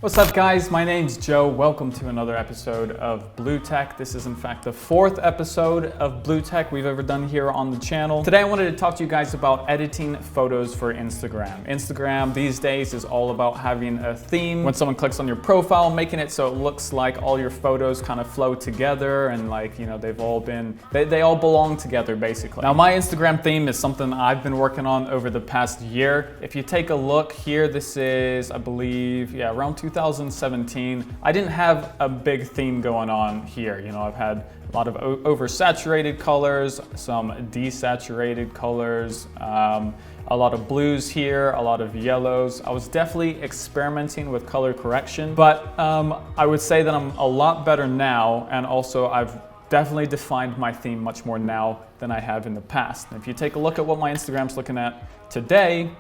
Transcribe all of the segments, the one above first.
What's up guys, my name's Joe. Welcome to another episode of Blue Tech. This is in fact the fourth episode of Blue Tech we've ever done here on the channel. Today I wanted to talk to you guys about editing photos for Instagram. Instagram these days is all about having a theme. When someone clicks on your profile, making it so it looks like all your photos kind of flow together and like, you know, they all belong together basically. Now my Instagram theme is something I've been working on over the past year. If you take a look here, this is, I believe, around 2017. I didn't have a big theme going on here. You know, I've had a lot of oversaturated colors, some desaturated colors, a lot of blues here, a lot of yellows. I was definitely experimenting with color correction, but I would say that I'm a lot better now, and also I've definitely defined my theme much more now than I have in the past. And if you take a look at what my Instagram's looking at today,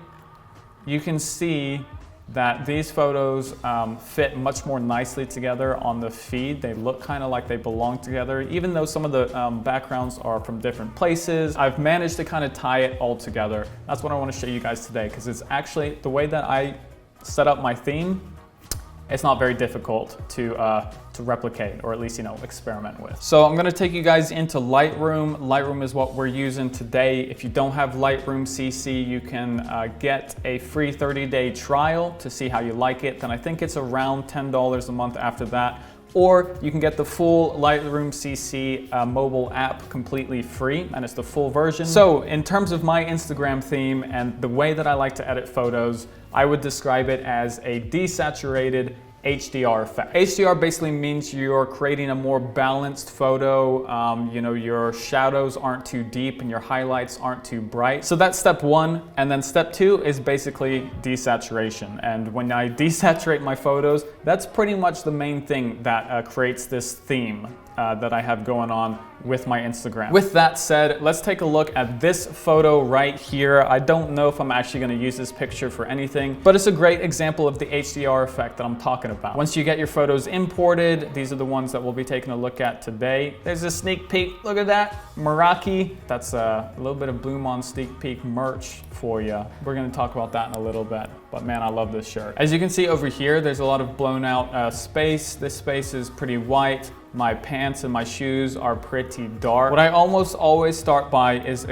you can see that these photos fit much more nicely together on the feed. They look kind of like they belong together, even though some of the backgrounds are from different places. I've managed to kind of tie it all together. That's what I want to show you guys today, because it's actually the way that I set up my theme. It's not very difficult to replicate, or at least, you know, experiment with. So I'm gonna take you guys into Lightroom. Lightroom is what we're using today. If you don't have Lightroom CC, you can get a free 30-day trial to see how you like it. Then I think it's around $10 a month after that. Or you can get the full Lightroom CC mobile app completely free, and it's the full version. So in terms of my Instagram theme and the way that I like to edit photos, I would describe it as a desaturated HDR effect. HDR basically means you're creating a more balanced photo. You know, your shadows aren't too deep and your highlights aren't too bright. So that's step one. And then step two is basically desaturation. And when I desaturate my photos, that's pretty much the main thing that creates this theme that I have going on with my Instagram. With that said, let's take a look at this photo right here. I don't know if I'm actually gonna use this picture for anything, but it's a great example of the HDR effect that I'm talking about. Once you get your photos imported, these are the ones that we'll be taking a look at today. There's a sneak peek, look at that, Meraki. That's a little bit of Blue Mon sneak peek merch for you. We're gonna talk about that in a little bit, but man, I love this shirt. As you can see over here, there's a lot of blown out space. This space is pretty white. My pants and my shoes are pretty dark. What I almost always start by is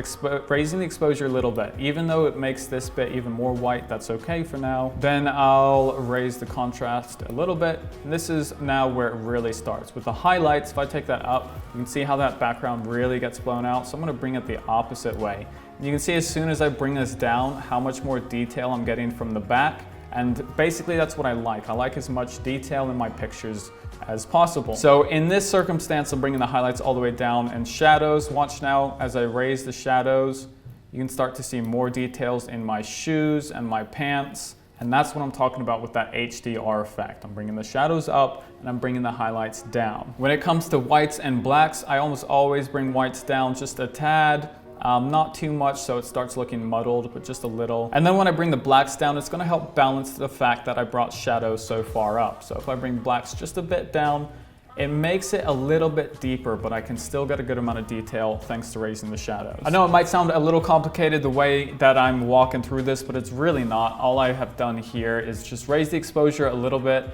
raising the exposure a little bit. Even though it makes this bit even more white, that's okay for now. Then I'll raise the contrast a little bit. And this is now where it really starts. With the highlights, if I take that up, you can see how that background really gets blown out. So I'm gonna bring it the opposite way. And you can see as soon as I bring this down, how much more detail I'm getting from the back. And basically that's what I like. I like as much detail in my pictures as possible. So in this circumstance, I'm bringing the highlights all the way down, and shadows, watch now as I raise the shadows, you can start to see more details in my shoes and my pants. And that's what I'm talking about with that HDR effect. I'm bringing the shadows up and I'm bringing the highlights down. When it comes to whites and blacks, I almost always bring whites down just a tad. Not too much, so it starts looking muddled, but just a little. And then when I bring the blacks down, it's gonna help balance the fact that I brought shadows so far up. So if I bring blacks just a bit down, it makes it a little bit deeper, but I can still get a good amount of detail thanks to raising the shadows. I know it might sound a little complicated the way that I'm walking through this, but it's really not. All I have done here is just raise the exposure a little bit,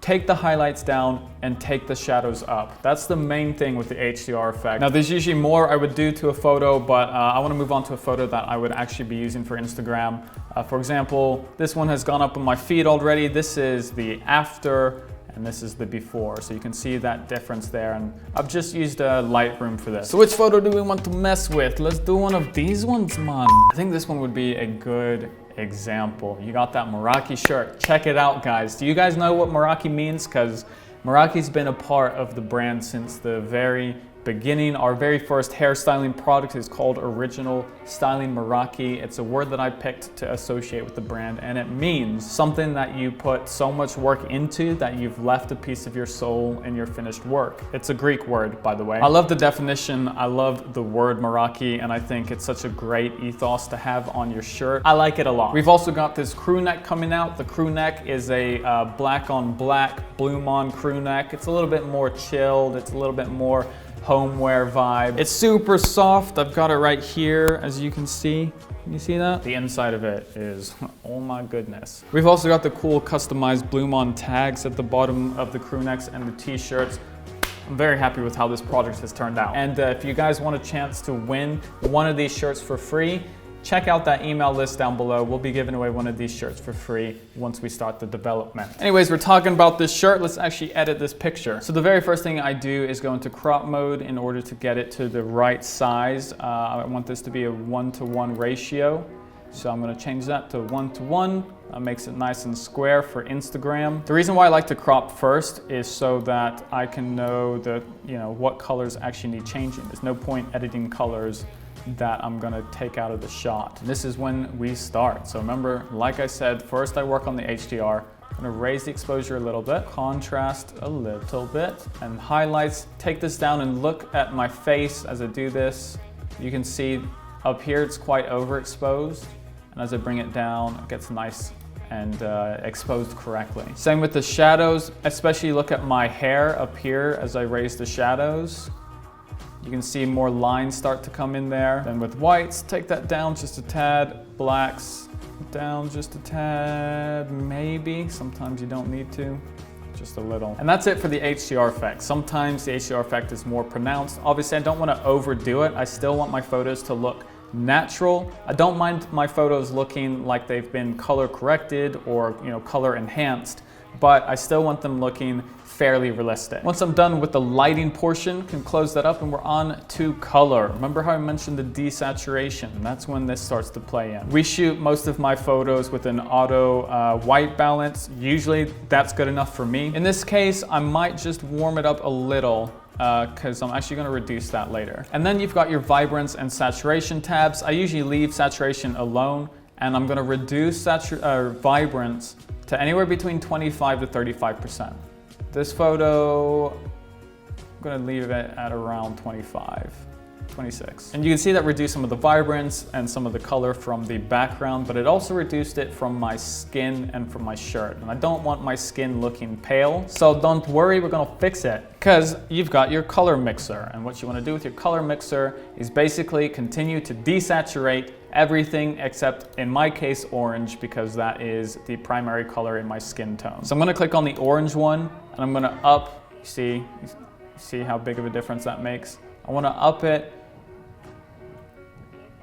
take the highlights down, and take the shadows up. That's the main thing with the HDR effect. Now there's usually more I would do to a photo, but I wanna move on to a photo that I would actually be using for Instagram. For example, this one has gone up on my feed already. This is the after, and this is the before. So you can see that difference there. And I've just used Lightroom for this. So which photo do we want to mess with? Let's do one of these ones, man. I think this one would be a good example. You got that Meraki shirt. Check it out, guys. Do you guys know what Meraki means? Because Meraki's been a part of the brand since the very beginning. Our very first hairstyling product is called Original Styling Meraki. It's a word that I picked to associate with the brand, and it means something that you put so much work into that you've left a piece of your soul in your finished work. It's a Greek word, by the way. I love the definition. I love the word Meraki, and I think it's such a great ethos to have on your shirt. I like it a lot. We've also got this crew neck coming out. The crew neck is a black on black Blue Mon crew neck. It's a little bit more chilled. It's a little bit more homeware vibe. It's super soft. I've got it right here, as you can see. You see that? The inside of it is, oh my goodness. We've also got the cool customized Bluemon tags at the bottom of the crew necks and the t-shirts. I'm very happy with how this project has turned out. And if you guys want a chance to win one of these shirts for free, check out that email list down below. We'll be giving away one of these shirts for free once we start the development. Anyways, we're talking about this shirt. Let's actually edit this picture. So the very first thing I do is go into crop mode in order to get it to the right size. I want this to be a 1:1 ratio. So I'm gonna change that to 1:1. That makes it nice and square for Instagram. The reason why I like to crop first is so that I can know what colors actually need changing. There's no point editing colors that I'm gonna take out of the shot. And this is when we start. So remember, like I said, first I work on the HDR. I'm gonna raise the exposure a little bit, contrast a little bit, and highlights. Take this down and look at my face as I do this. You can see up here it's quite overexposed. And as I bring it down, it gets nice and exposed correctly. Same with the shadows, especially look at my hair up here as I raise the shadows. You can see more lines start to come in there. Then with whites, take that down just a tad. Blacks, down just a tad, maybe. Sometimes you don't need to, just a little. And that's it for the HDR effect. Sometimes the HDR effect is more pronounced. Obviously, I don't want to overdo it. I still want my photos to look natural. I don't mind my photos looking like they've been color corrected or color enhanced, but I still want them looking fairly realistic. Once I'm done with the lighting portion, can close that up and we're on to color. Remember how I mentioned the desaturation? That's when this starts to play in. We shoot most of my photos with an auto white balance. Usually that's good enough for me. In this case, I might just warm it up a little because I'm actually going to reduce that later. And then you've got your vibrance and saturation tabs. I usually leave saturation alone, and I'm going to reduce vibrance to anywhere between 25 to 35%. This photo, I'm going to leave it at around 25. 26. And you can see that reduced some of the vibrance and some of the color from the background, but it also reduced it from my skin and from my shirt. And I don't want my skin looking pale, so don't worry, we're gonna fix it. Because you've got your color mixer, and what you wanna do with your color mixer is basically continue to desaturate everything except, in my case, orange, because that is the primary color in my skin tone. So I'm gonna click on the orange one, and I'm gonna up, see how big of a difference that makes? I wanna up it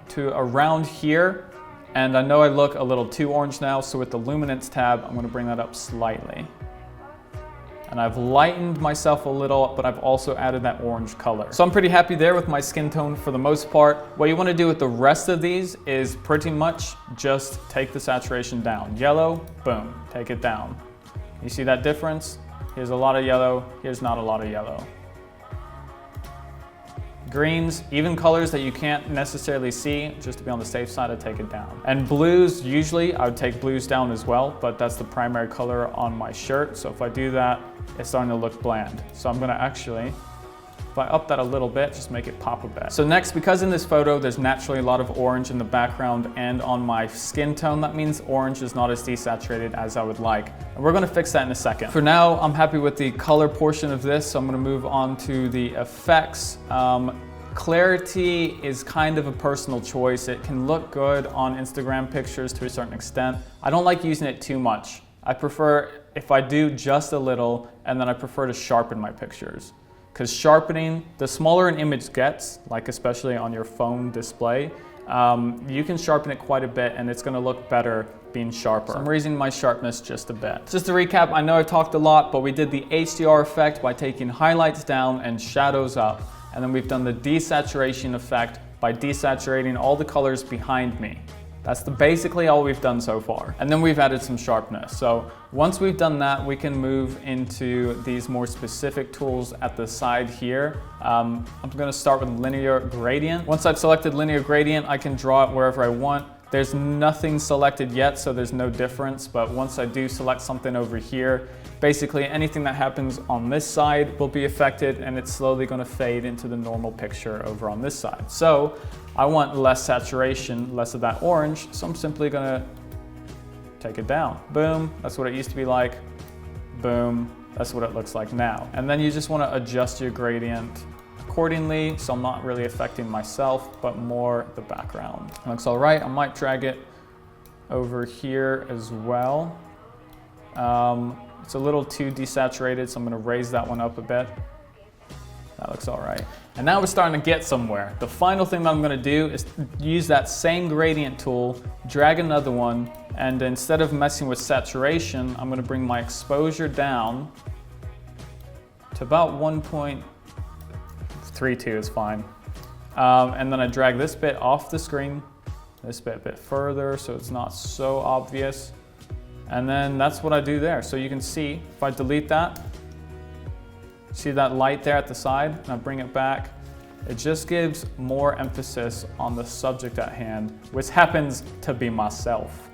to around here, and I know I look a little too orange now, so with the luminance tab, I'm gonna bring that up slightly. And I've lightened myself a little, but I've also added that orange color. So I'm pretty happy there with my skin tone for the most part. What you wanna do with the rest of these is pretty much just take the saturation down. Yellow, boom, take it down. You see that difference? Here's a lot of yellow, here's not a lot of yellow. Greens, even colors that you can't necessarily see, just to be on the safe side, I take it down. And blues, usually I would take blues down as well, but that's the primary color on my shirt. So if I do that, it's starting to look bland. So I'm gonna actually, if I up that a little bit, just make it pop a bit. So next, because in this photo, there's naturally a lot of orange in the background and on my skin tone, that means orange is not as desaturated as I would like. And we're gonna fix that in a second. For now, I'm happy with the color portion of this, so I'm gonna move on to the effects. Clarity is kind of a personal choice. It can look good on Instagram pictures to a certain extent. I don't like using it too much. I prefer, if I do, just a little, and then I prefer to sharpen my pictures. Because sharpening, the smaller an image gets, like especially on your phone display, you can sharpen it quite a bit and it's gonna look better being sharper. So I'm raising my sharpness just a bit. Just to recap, I know I've talked a lot, but we did the HDR effect by taking highlights down and shadows up. And then we've done the desaturation effect by desaturating all the colors behind me. That's basically all we've done so far. And then we've added some sharpness. So once we've done that, we can move into these more specific tools at the side here. I'm gonna start with linear gradient. Once I've selected linear gradient, I can draw it wherever I want. There's nothing selected yet, so there's no difference, but once I do select something over here, basically anything that happens on this side will be affected and it's slowly gonna fade into the normal picture over on this side. So I want less saturation, less of that orange, so I'm simply gonna take it down. Boom, that's what it used to be like. Boom, that's what it looks like now. And then you just wanna adjust your gradient accordingly, so I'm not really affecting myself, but more the background. Looks all right. I might drag it over here as well. It's a little too desaturated, so I'm gonna raise that one up a bit. That looks all right. And now we're starting to get somewhere. The final thing that I'm gonna do is use that same gradient tool, drag another one, and instead of messing with saturation, I'm gonna bring my exposure down to about 1.32 is fine. And then I drag this bit off the screen, this bit a bit further so it's not so obvious. And then that's what I do there. So you can see, if I delete that, see that light there at the side, and I bring it back, it just gives more emphasis on the subject at hand, which happens to be myself.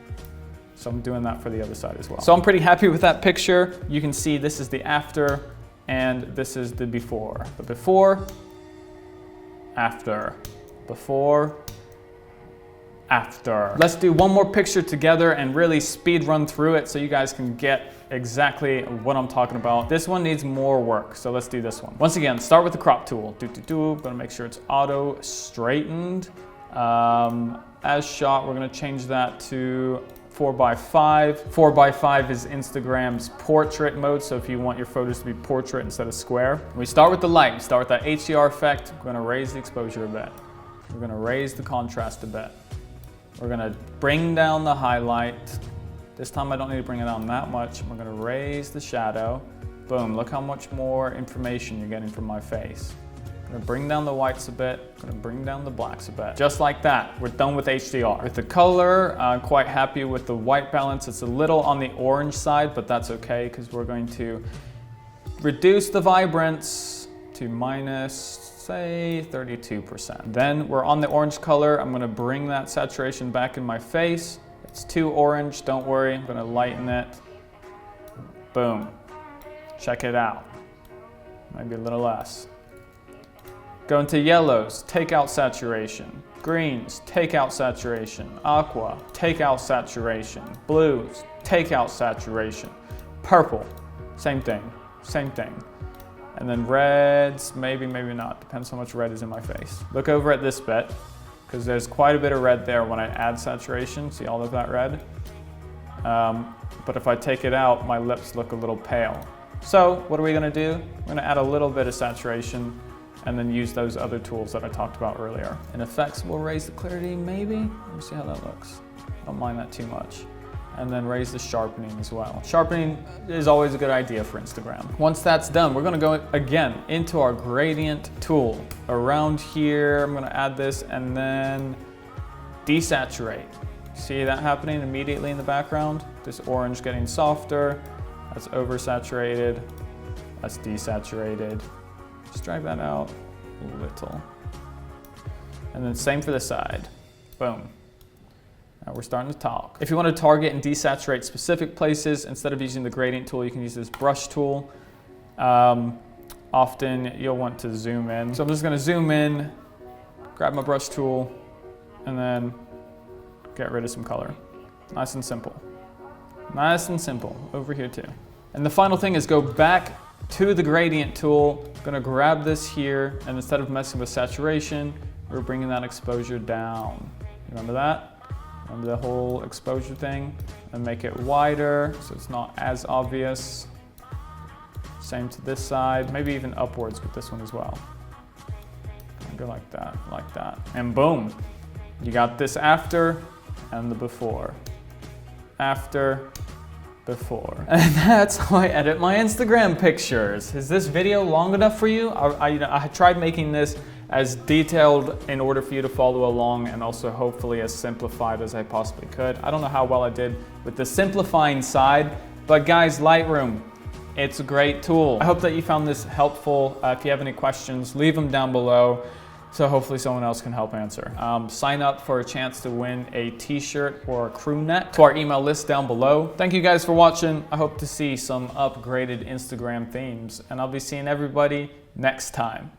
So I'm doing that for the other side as well. So I'm pretty happy with that picture. You can see this is the after, and this is the before. The before, after, before, after. Let's do one more picture together and really speed run through it so you guys can get exactly what I'm talking about. This one needs more work, so let's do this one. Once again, start with the crop tool. Gonna make sure it's auto straightened. As shot, we're gonna change that to 4x5. 4x5 is Instagram's portrait mode, so if you want your photos to be portrait instead of square. We start with the light, we start with that HDR effect. We're gonna raise the exposure a bit. We're gonna raise the contrast a bit. We're gonna bring down the highlight. This time I don't need to bring it down that much. We're gonna raise the shadow. Boom, look how much more information you're getting from my face. I'm gonna bring down the whites a bit, I'm gonna bring down the blacks a bit. Just like that, we're done with HDR. With the color, I'm quite happy with the white balance. It's a little on the orange side, but that's okay, because we're going to reduce the vibrance to minus, say, 32%. Then we're on the orange color. I'm gonna bring that saturation back in my face. It's too orange, don't worry. I'm gonna lighten it. Boom. Check it out. Maybe a little less. Go into yellows, take out saturation. Greens, take out saturation. Aqua, take out saturation. Blues, take out saturation. Purple, same thing, same thing. And then reds, maybe, maybe not. Depends how much red is in my face. Look over at this bit, because there's quite a bit of red there when I add saturation. See all of that red? But if I take it out, my lips look a little pale. So what are we gonna do? We're gonna add a little bit of saturation and then use those other tools that I talked about earlier. In effects, we'll raise the clarity, maybe. Let me see how that looks. Don't mind that too much. And then raise the sharpening as well. Sharpening is always a good idea for Instagram. Once that's done, we're gonna go again into our gradient tool. Around here, I'm gonna add this and then desaturate. See that happening immediately in the background? This orange getting softer, that's oversaturated, that's desaturated. Just drag that out a little. And then same for the side, boom. Now we're starting to talk. If you want to target and desaturate specific places, instead of using the gradient tool, you can use this brush tool. Often you'll want to zoom in. So I'm just gonna zoom in, grab my brush tool, and then get rid of some color. Nice and simple. Nice and simple, over here too. And the final thing is go back to the gradient tool. I'm gonna grab this here, and instead of messing with saturation, we're bringing that exposure down. Remember that? Remember the whole exposure thing? And make it wider so it's not as obvious. Same to this side, maybe even upwards with this one as well. Go like that, and boom. You got this after and the before. After, before. And that's how I edit my Instagram pictures. Is this video long enough for you? I tried making this as detailed in order for you to follow along, and also hopefully as simplified as I possibly could. I don't know how well I did with the simplifying side, but guys, Lightroom, it's a great tool. I hope that you found this helpful. If you have any questions, leave them down below, so hopefully someone else can help answer. Sign up for a chance to win a t-shirt or a crew neck to our email list down below. Thank you guys for watching. I hope to see some upgraded Instagram themes, and I'll be seeing everybody next time.